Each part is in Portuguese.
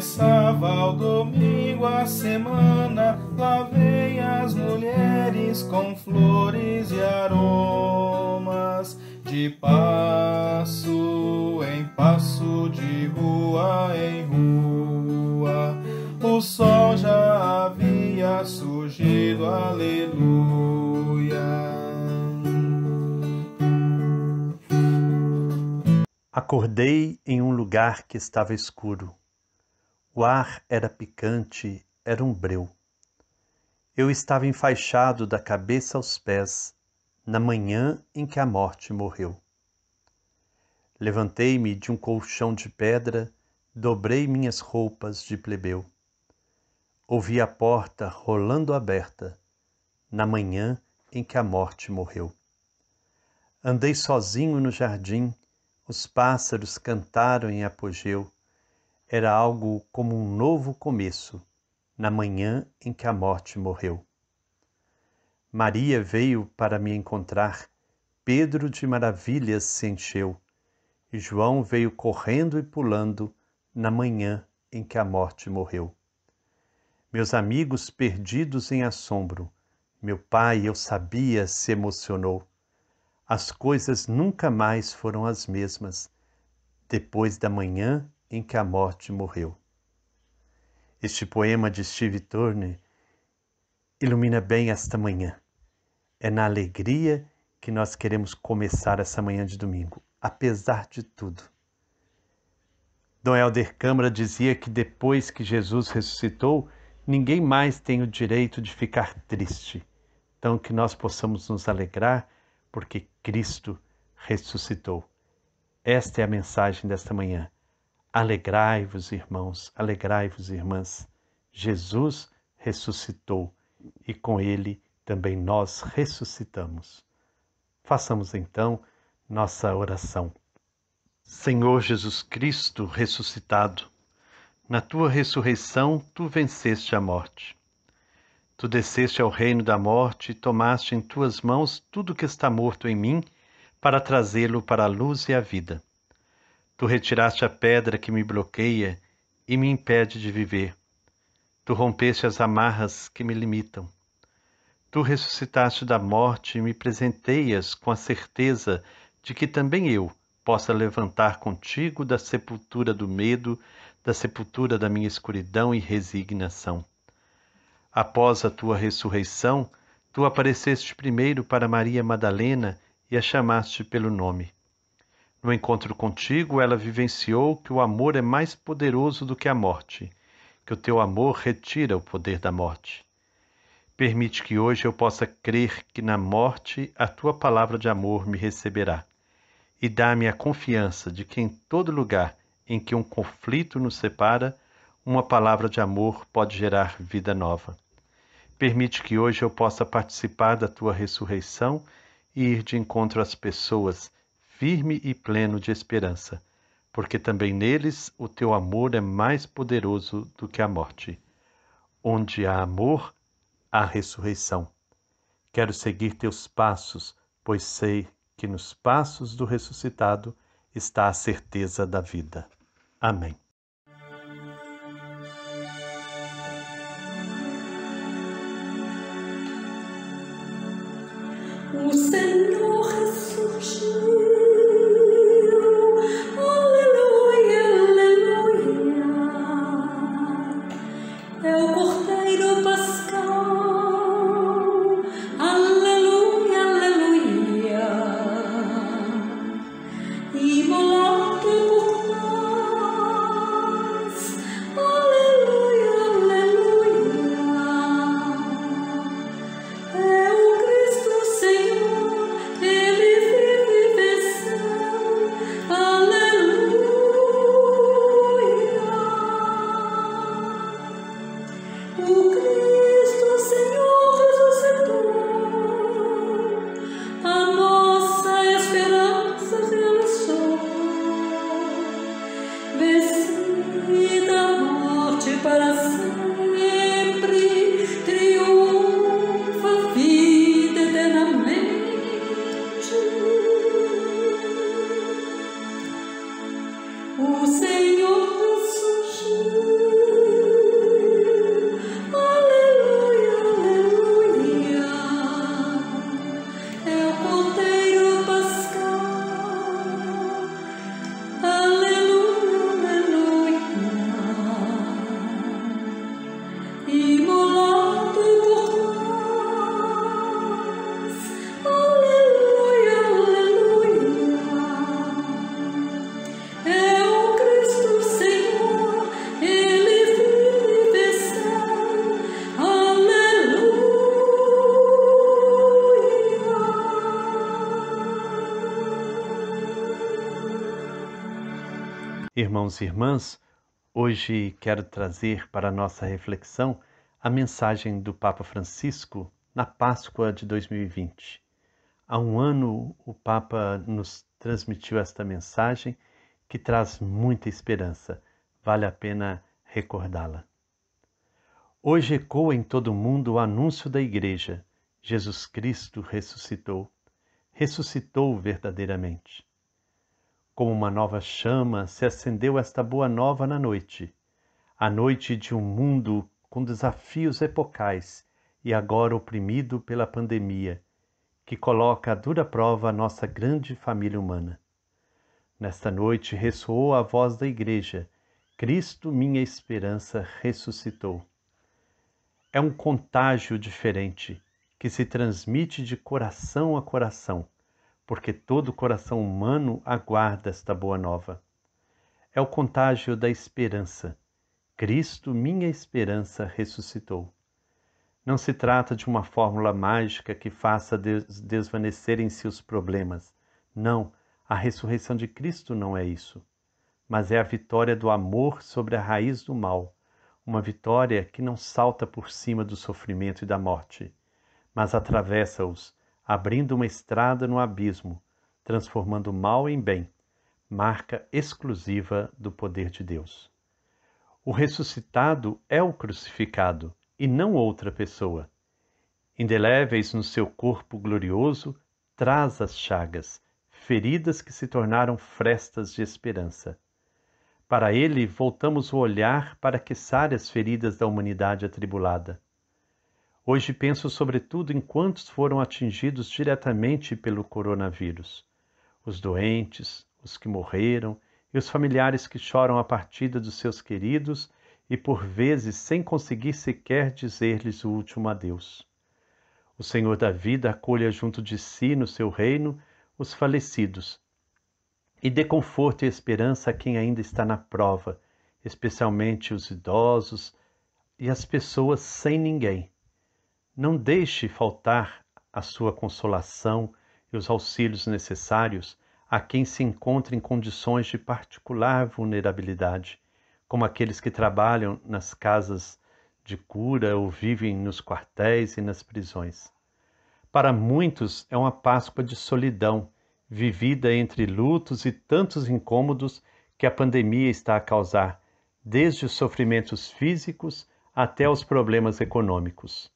Começava o domingo, a semana, lá vem as mulheres com flores e aromas, de passo em passo, de rua em rua, o sol já havia surgido, aleluia. Acordei em um lugar que estava escuro. O ar era picante, era um breu. Eu estava enfaixado da cabeça aos pés, na manhã em que a morte morreu. Levantei-me de um colchão de pedra, dobrei minhas roupas de plebeu. Ouvi a porta rolando aberta, na manhã em que a morte morreu. Andei sozinho no jardim, os pássaros cantaram em apogeu. Era algo como um novo começo, na manhã em que a morte morreu. Maria veio para me encontrar, Pedro de maravilhas se encheu, e João veio correndo e pulando, na manhã em que a morte morreu. Meus amigos perdidos em assombro, meu pai, eu sabia, se emocionou. As coisas nunca mais foram as mesmas, depois da manhã em que a morte morreu. Este poema de Steve Turner ilumina bem esta manhã. É na alegria que nós queremos começar essa manhã de domingo, apesar de tudo. Dom Helder Câmara dizia que depois que Jesus ressuscitou, ninguém mais tem o direito de ficar triste. Então que nós possamos nos alegrar porque Cristo ressuscitou. Esta é a mensagem desta manhã. Alegrai-vos, irmãos, alegrai-vos, irmãs. Jesus ressuscitou e com ele também nós ressuscitamos. Façamos então nossa oração. Senhor Jesus Cristo ressuscitado, na tua ressurreição tu venceste a morte. Tu desceste ao reino da morte e tomaste em tuas mãos tudo que está morto em mim para trazê-lo para a luz e a vida. Tu retiraste a pedra que me bloqueia e me impede de viver. Tu rompeste as amarras que me limitam. Tu ressuscitaste da morte e me presenteias com a certeza de que também eu possa levantar contigo da sepultura do medo, da sepultura da minha escuridão e resignação. Após a tua ressurreição, tu apareceste primeiro para Maria Madalena e a chamaste pelo nome. No encontro contigo, ela vivenciou que o amor é mais poderoso do que a morte, que o teu amor retira o poder da morte. Permite que hoje eu possa crer que na morte a tua palavra de amor me receberá, e dá-me a confiança de que em todo lugar em que um conflito nos separa, uma palavra de amor pode gerar vida nova. Permite que hoje eu possa participar da tua ressurreição e ir de encontro às pessoas, firme e pleno de esperança, porque também neles o teu amor é mais poderoso do que a morte. Onde há amor, há ressurreição. Quero seguir teus passos, pois sei que nos passos do ressuscitado está a certeza da vida. Amém. O Senhor ressurgiu, aleluia, aleluia, é o Cordeiro Pascal, aleluia, aleluia, imolado por Irmãos e irmãs, hoje quero trazer para a nossa reflexão a mensagem do Papa Francisco na Páscoa de 2020. Há um ano o Papa nos transmitiu esta mensagem que traz muita esperança. Vale a pena recordá-la. Hoje ecoa em todo o mundo o anúncio da Igreja. Jesus Cristo ressuscitou. Ressuscitou verdadeiramente. Como uma nova chama se acendeu esta boa nova na noite. A noite de um mundo com desafios epocais e agora oprimido pela pandemia, que coloca à dura prova a nossa grande família humana. Nesta noite ressoou a voz da Igreja: Cristo, minha esperança, ressuscitou. É um contágio diferente, que se transmite de coração a coração, porque todo coração humano aguarda esta boa nova. É o contágio da esperança. Cristo, minha esperança, ressuscitou. Não se trata de uma fórmula mágica que faça desvanecerem-se os problemas. Não, a ressurreição de Cristo não é isso. Mas é a vitória do amor sobre a raiz do mal. Uma vitória que não salta por cima do sofrimento e da morte, mas atravessa-os, abrindo uma estrada no abismo, transformando o mal em bem, marca exclusiva do poder de Deus. O ressuscitado é o crucificado, e não outra pessoa. Indeléveis no seu corpo glorioso, traz as chagas, feridas que se tornaram frestas de esperança. Para ele, voltamos o olhar para aqueçar as feridas da humanidade atribulada. Hoje penso sobretudo em quantos foram atingidos diretamente pelo coronavírus. Os doentes, os que morreram e os familiares que choram a partida dos seus queridos e por vezes sem conseguir sequer dizer-lhes o último adeus. O Senhor da vida acolha junto de si no seu reino os falecidos e dê conforto e esperança a quem ainda está na prova, especialmente os idosos e as pessoas sem ninguém. Não deixe faltar a sua consolação e os auxílios necessários a quem se encontra em condições de particular vulnerabilidade, como aqueles que trabalham nas casas de cura ou vivem nos quartéis e nas prisões. Para muitos é uma Páscoa de solidão, vivida entre lutos e tantos incômodos que a pandemia está a causar, desde os sofrimentos físicos até os problemas econômicos.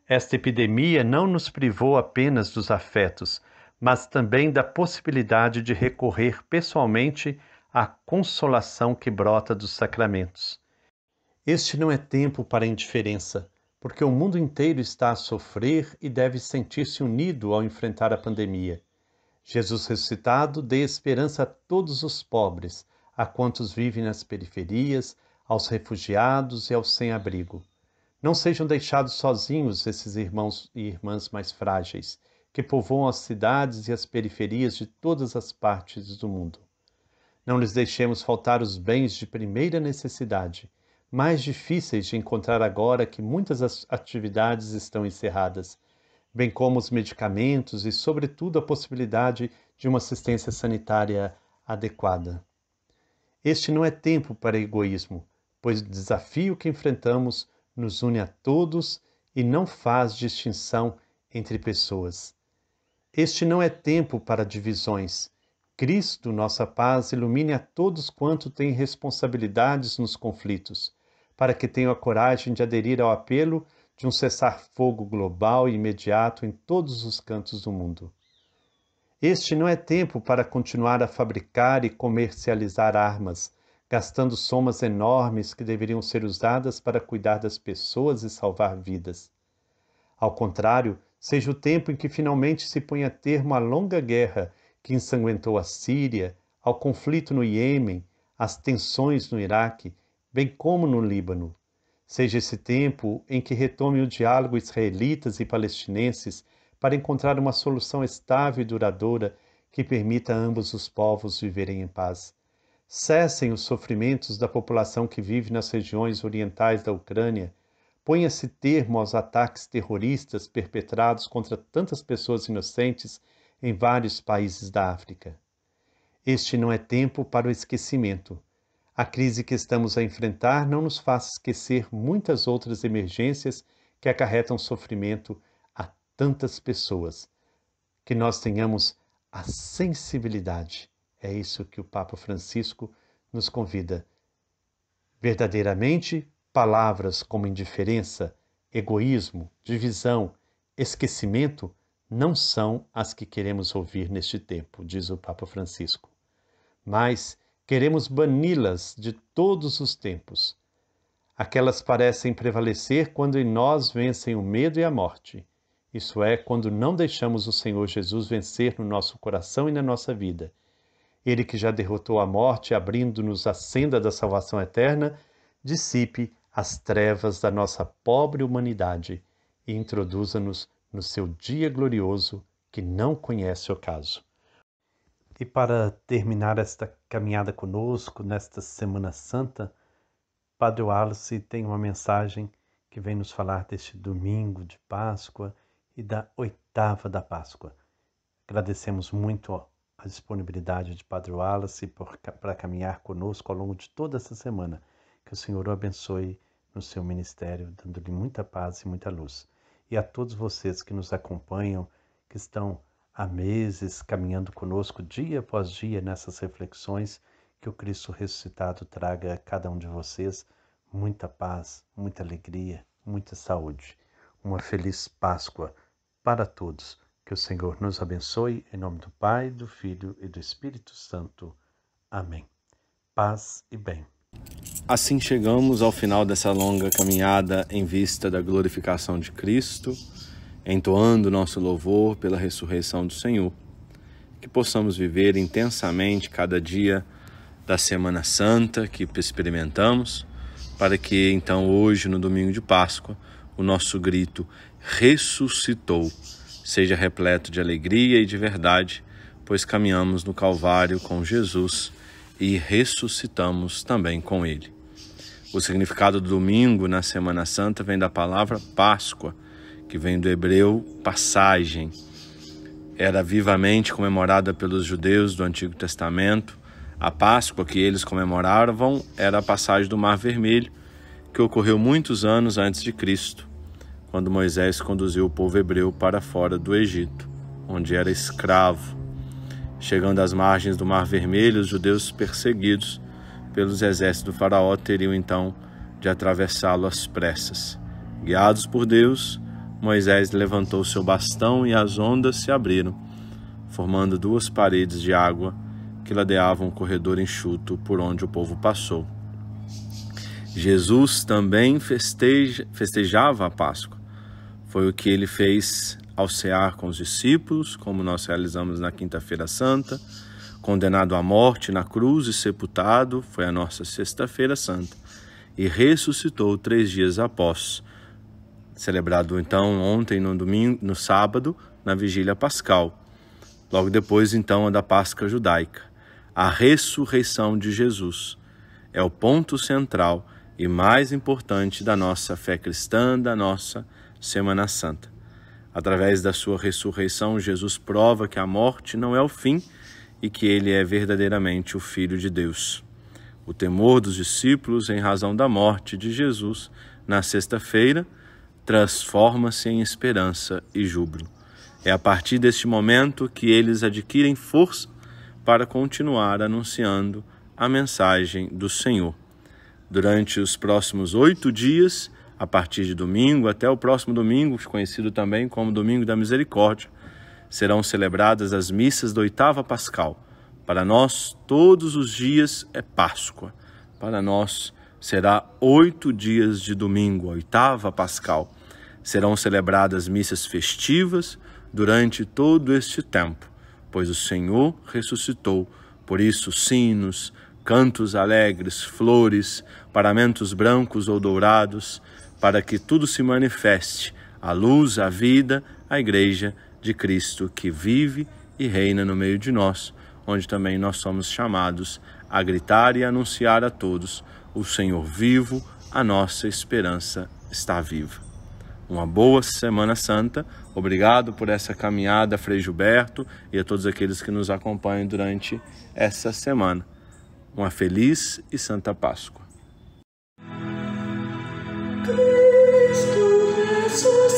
Esta epidemia não nos privou apenas dos afetos, mas também da possibilidade de recorrer pessoalmente à consolação que brota dos sacramentos. Este não é tempo para indiferença, porque o mundo inteiro está a sofrer e deve sentir-se unido ao enfrentar a pandemia. Jesus ressuscitado dê esperança a todos os pobres, a quantos vivem nas periferias, aos refugiados e aos sem-abrigo. Não sejam deixados sozinhos esses irmãos e irmãs mais frágeis, que povoam as cidades e as periferias de todas as partes do mundo. Não lhes deixemos faltar os bens de primeira necessidade, mais difíceis de encontrar agora que muitas atividades estão encerradas, bem como os medicamentos e, sobretudo, a possibilidade de uma assistência sanitária adequada. Este não é tempo para egoísmo, pois o desafio que enfrentamos nos une a todos e não faz distinção entre pessoas. Este não é tempo para divisões. Cristo, nossa paz, ilumine a todos quanto têm responsabilidades nos conflitos, para que tenham a coragem de aderir ao apelo de um cessar-fogo global e imediato em todos os cantos do mundo. Este não é tempo para continuar a fabricar e comercializar armas, gastando somas enormes que deveriam ser usadas para cuidar das pessoas e salvar vidas. Ao contrário, seja o tempo em que finalmente se ponha termo à longa guerra que ensanguentou a Síria, ao conflito no Iêmen, às tensões no Iraque, bem como no Líbano. Seja esse tempo em que retome o diálogo israelitas e palestinenses para encontrar uma solução estável e duradoura que permita a ambos os povos viverem em paz. Cessem os sofrimentos da população que vive nas regiões orientais da Ucrânia. Ponha-se termo aos ataques terroristas perpetrados contra tantas pessoas inocentes em vários países da África. Este não é tempo para o esquecimento. A crise que estamos a enfrentar não nos faz esquecer muitas outras emergências que acarretam sofrimento a tantas pessoas. Que nós tenhamos a sensibilidade. É isso que o Papa Francisco nos convida. Verdadeiramente, palavras como indiferença, egoísmo, divisão, esquecimento não são as que queremos ouvir neste tempo, diz o Papa Francisco. Mas queremos bani-las de todos os tempos. Aquelas parecem prevalecer quando em nós vencem o medo e a morte. Isso é, quando não deixamos o Senhor Jesus vencer no nosso coração e na nossa vida. Ele que já derrotou a morte, abrindo-nos a senda da salvação eterna, dissipe as trevas da nossa pobre humanidade e introduza-nos no seu dia glorioso que não conhece ocaso. E para terminar esta caminhada conosco, nesta Semana Santa, Padre Wallace tem uma mensagem que vem nos falar deste domingo de Páscoa e da oitava da Páscoa. Agradecemos muito a disponibilidade de Padre Wallace para caminhar conosco ao longo de toda essa semana. Que o Senhor o abençoe no seu ministério, dando-lhe muita paz e muita luz. E a todos vocês que nos acompanham, que estão há meses caminhando conosco dia após dia nessas reflexões, que o Cristo ressuscitado traga a cada um de vocês muita paz, muita alegria, muita saúde. Uma feliz Páscoa para todos. Que o Senhor nos abençoe, em nome do Pai, do Filho e do Espírito Santo. Amém. Paz e bem. Assim chegamos ao final dessa longa caminhada em vista da glorificação de Cristo, entoando nosso louvor pela ressurreição do Senhor. Que possamos viver intensamente cada dia da Semana Santa que experimentamos, para que então hoje, no domingo de Páscoa, o nosso grito ressuscitou seja repleto de alegria e de verdade, pois caminhamos no Calvário com Jesus e ressuscitamos também com Ele. O significado do domingo na Semana Santa vem da palavra Páscoa, que vem do hebreu passagem. Era vivamente comemorada pelos judeus do Antigo Testamento. A Páscoa que eles comemoravam era a passagem do Mar Vermelho, que ocorreu muitos anos antes de Cristo, quando Moisés conduziu o povo hebreu para fora do Egito, onde era escravo. Chegando às margens do Mar Vermelho, os judeus perseguidos pelos exércitos do faraó teriam então de atravessá-lo às pressas. Guiados por Deus, Moisés levantou seu bastão e as ondas se abriram, formando duas paredes de água que ladeavam um corredor enxuto por onde o povo passou. Jesus também festejava a Páscoa. Foi o que ele fez ao cear com os discípulos, como nós realizamos na Quinta-feira Santa. Condenado à morte na cruz e sepultado, foi a nossa Sexta-feira Santa. E ressuscitou 3 dias após, celebrado então ontem no sábado, na Vigília Pascal. Logo depois então a da Páscoa judaica. A ressurreição de Jesus é o ponto central e mais importante da nossa fé cristã, da nossa Semana Santa. Através da sua ressurreição, Jesus prova que a morte não é o fim e que ele é verdadeiramente o Filho de Deus. O temor dos discípulos em razão da morte de Jesus na sexta-feira transforma-se em esperança e júbilo. É a partir deste momento que eles adquirem força para continuar anunciando a mensagem do Senhor. Durante os próximos 8 dias, a partir de domingo até o próximo domingo, conhecido também como Domingo da Misericórdia, serão celebradas as missas da oitava Pascal. Para nós, todos os dias é Páscoa. Para nós, será 8 dias de domingo, a oitava Pascal. Serão celebradas missas festivas durante todo este tempo, pois o Senhor ressuscitou. Por isso, sinos, cantos alegres, flores, paramentos brancos ou dourados, para que tudo se manifeste, a luz, a vida, a Igreja de Cristo que vive e reina no meio de nós, onde também nós somos chamados a gritar e anunciar a todos: o Senhor vivo, a nossa esperança está viva. Uma boa Semana Santa. Obrigado por essa caminhada, Frei Gilberto, e a todos aqueles que nos acompanham durante essa semana. Uma feliz e santa Páscoa. Cristo ressuscitou.